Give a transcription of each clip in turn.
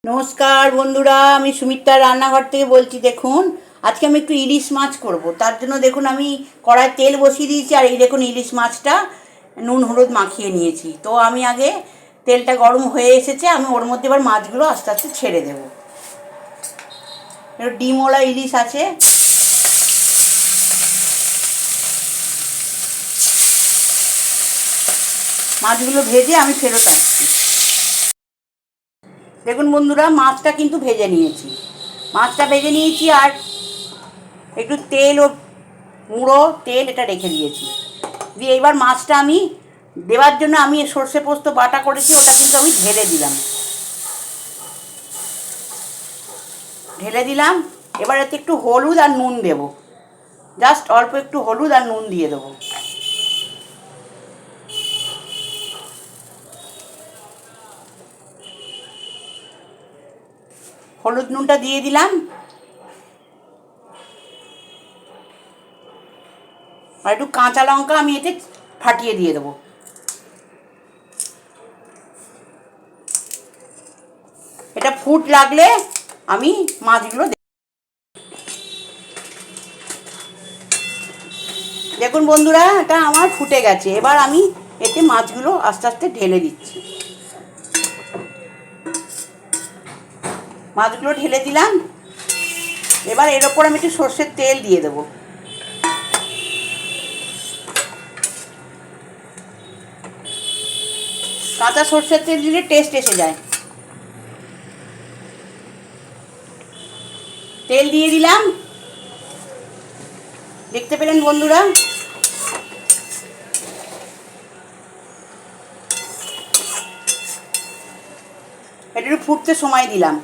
নমস্কার বন্ধুরা, আমি সুমিত্রার রান্নাঘর থেকে বলছি। দেখুন, আজকে আমি একটু ইলিশ মাছ করব। তার জন্য দেখুন আমি কড়ায় তেল বসিয়ে দিয়েছি, আর এই দেখুন ইলিশ মাছটা নুন হলুদ মাখিয়ে নিয়েছি। তো আমি আগে তেলটা গরম হয়ে এসেছে, আমি ওর মধ্যে এবার মাছগুলো আস্তে আস্তে ছেড়ে দেব। একটু ডিমওয়ালা ইলিশ আছে, মাছগুলো ভেজে আমি ফেরত আসছি। দেখুন বন্ধুরা, মাছটা কিন্তু ভেজে নিয়েছি, আর একটু তেল ও মুড়ো তেল এটা রেখে দিয়েছি। দিয়ে এবার মাছটা আমি দেওয়ার জন্য আমি সর্ষে পোস্ত বাটা করেছি, ওটা কিন্তু আমি ঢেলে দিলাম। এবার এতে একটু হলুদ আর নুন দেব, জাস্ট অল্প একটু হলুদ আর নুন দিয়ে দেবো। হলুদ নুনটা দিয়ে দিলাম, আর একটু কাঁচা লঙ্কা আমি এতে ফাটিয়ে দিয়ে দেবো। এটা ফুট লাগলে আমি মাছগুলো দেখুন বন্ধুরা, এটা আমার ফুটে গেছে। এবার আমি এতে মাছগুলো আস্তে আস্তে ঢেলে দিচ্ছি। মাছগুলো ঢেলে দিলাম। এবার এর ওপর আমি একটু সর্ষের তেল দিয়ে দেবো। কাঁচা সর্ষের তেল দিলে টেস্ট এসে যায়। তেল দিয়ে দিলাম, দেখতে পেলেন বন্ধুরা। এটা একটু ফুটতে সময় দিলাম।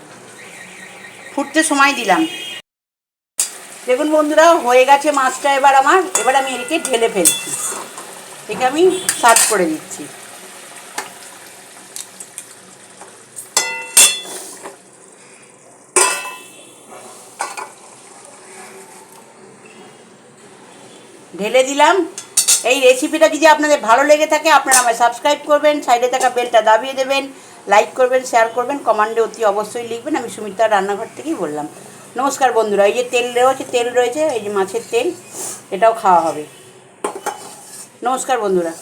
দেখুন বন্ধুরা, হয়ে গেছে মাছটা। এবার আমি এদিকে ঢেলে ফেলছি। একে আমি সার্ভ করে দিচ্ছি। ঢেলে দিলাম। এই রেসিপিটা যদি আপনাদের ভালো লেগে থাকে, আপনারা আমায় সাবস্ক্রাইব করবেন, সাইডে থাকা বেলটা দাবিয়ে দেবেন, লাইক করবেন, শেয়ার করবেন, কমেন্টে অতি অবশ্যই লিখবেন। আমি সুমিত্রার রান্নাঘর থেকেই বললাম। নমস্কার বন্ধুরা। এই যে তেল রয়েছে, এই যে মাছের তেল, এটাও খাওয়া হবে। নমস্কার বন্ধুরা।